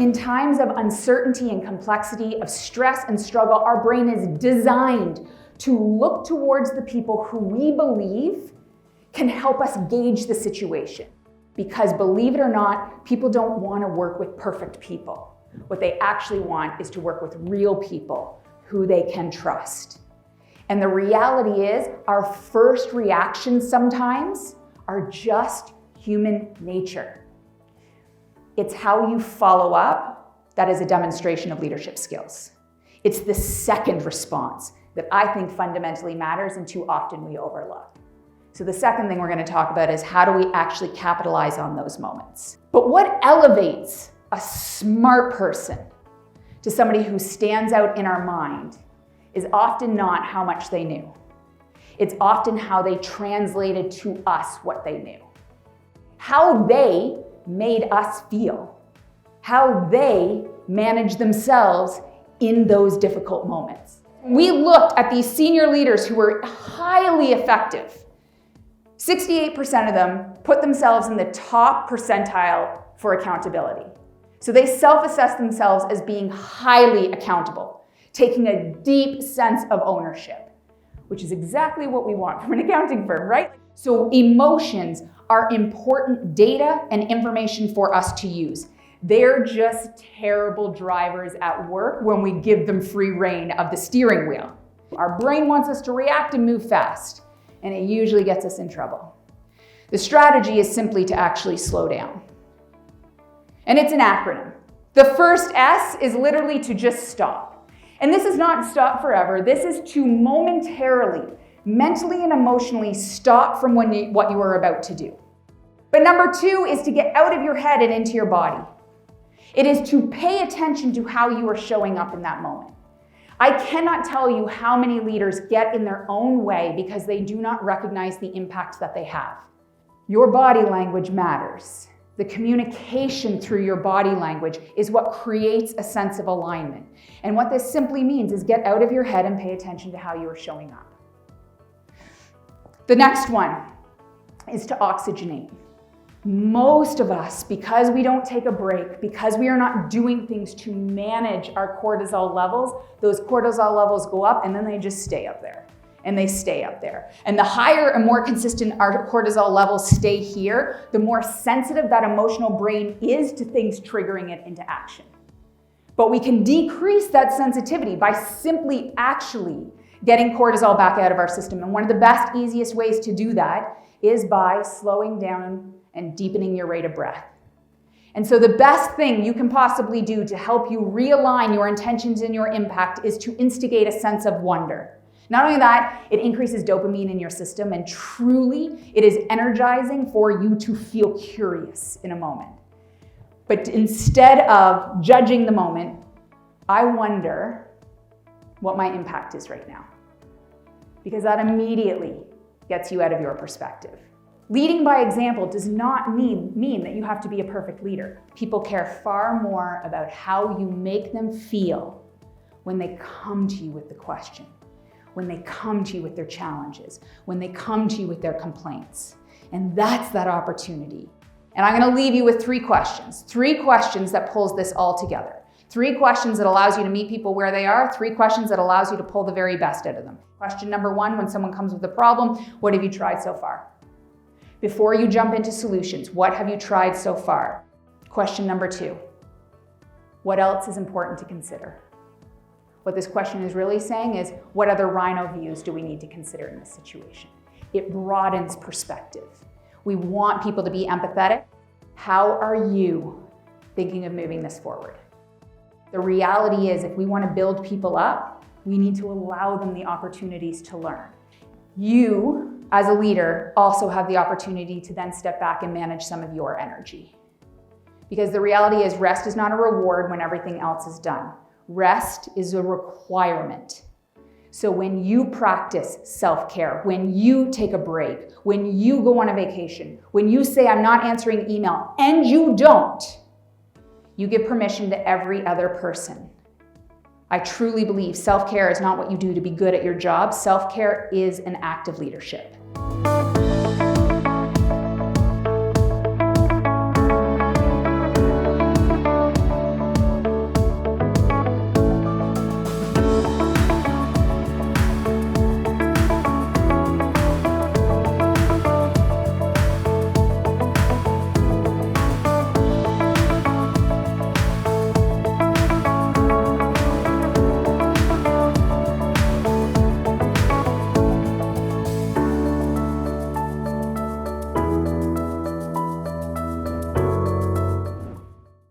In times of uncertainty and complexity, of stress and struggle, our brain is designed to look towards the people who we believe can help us gauge the situation. Because believe it or not, people don't want to work with perfect people. What they actually want is to work with real people who they can trust. And the reality is, our first reactions sometimes are just human nature. It's how you follow up that is a demonstration of leadership skills. It's the second response that I think fundamentally matters and too often we overlook. So the second thing we're going to talk about is how do we actually capitalize on those moments. But what elevates a smart person to somebody who stands out in our mind is often not how much they knew. It's often how they translated to us what they knew. How they made us feel. How they managed themselves in those difficult moments. We looked at these senior leaders who were highly effective. 68% of them put themselves in the top percentile for accountability. So they self-assess themselves as being highly accountable, taking a deep sense of ownership, which is exactly what we want from an accounting firm, right? So emotions are important data and information for us to use. They're just terrible drivers at work when we give them free rein of the steering wheel. Our brain wants us to react and move fast, and it usually gets us in trouble. The strategy is simply to actually slow down. And it's an acronym. The first S is literally to just stop. And this is not stop forever. This is to momentarily, mentally and emotionally stop from what you are about to do. But number two is to get out of your head and into your body. It is to pay attention to how you are showing up in that moment. I cannot tell you how many leaders get in their own way because they do not recognize the impact that they have. Your body language matters. The communication through your body language is what creates a sense of alignment. And what this simply means is get out of your head and pay attention to how you are showing up. The next one is to oxygenate. Most of us, because we don't take a break, because we are not doing things to manage our cortisol levels, those cortisol levels go up and then they just stay up there. And they stay up there. And the higher and more consistent our cortisol levels stay here, the more sensitive that emotional brain is to things triggering it into action. But we can decrease that sensitivity by simply actually getting cortisol back out of our system. And one of the best, easiest ways to do that is by slowing down and deepening your rate of breath. And so the best thing you can possibly do to help you realign your intentions and your impact is to instigate a sense of wonder. Not only that, it increases dopamine in your system, and truly it is energizing for you to feel curious in a moment. But instead of judging the moment, I wonder what my impact is right now. Because that immediately gets you out of your perspective. Leading by example does not mean that you have to be a perfect leader. People care far more about how you make them feel when they come to you with the question, when they come to you with their challenges, when they come to you with their complaints. And that's that opportunity. And I'm gonna leave you with three questions that pulls this all together. 3 questions that allows you to meet people where they are, 3 questions that allows you to pull the very best out of them. Question number 1, when someone comes with a problem, what have you tried so far? Before you jump into solutions, what have you tried so far? Question number 2, what else is important to consider? What this question is really saying is, what other rhino views do we need to consider in this situation? It broadens perspective. We want people to be empathetic. How are you thinking of moving this forward? The reality is, if we want to build people up, we need to allow them the opportunities to learn. You, as a leader, also have the opportunity to then step back and manage some of your energy. Because the reality is, rest is not a reward when everything else is done. Rest is a requirement. So when you practice self-care, when you take a break, when you go on a vacation, when you say, I'm not answering email, and you don't, you give permission to every other person. I truly believe self-care is not what you do to be good at your job. Self-care is an act of leadership.